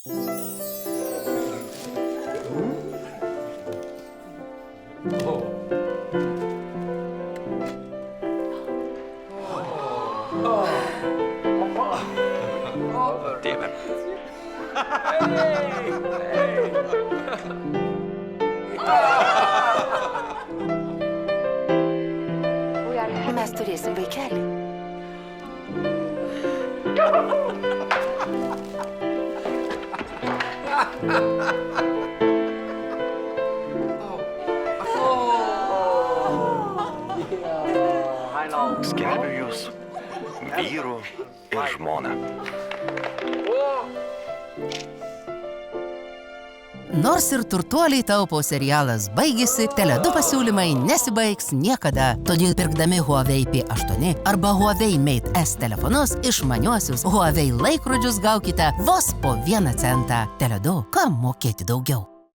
Tėve. Mes turėsim vaikelį. Skelbiu jūs vyru ir žmona. Nors ir turtuoliai taupo serialas baigėsi, Tele2 pasiūlymai nesibaigs niekada. Todėl pirkdami Huawei P8 arba Huawei Mate S telefonus, išmaniuosius Huawei laikrodžius gaukite vos po 1 centą. Tele2, kam mokėti daugiau?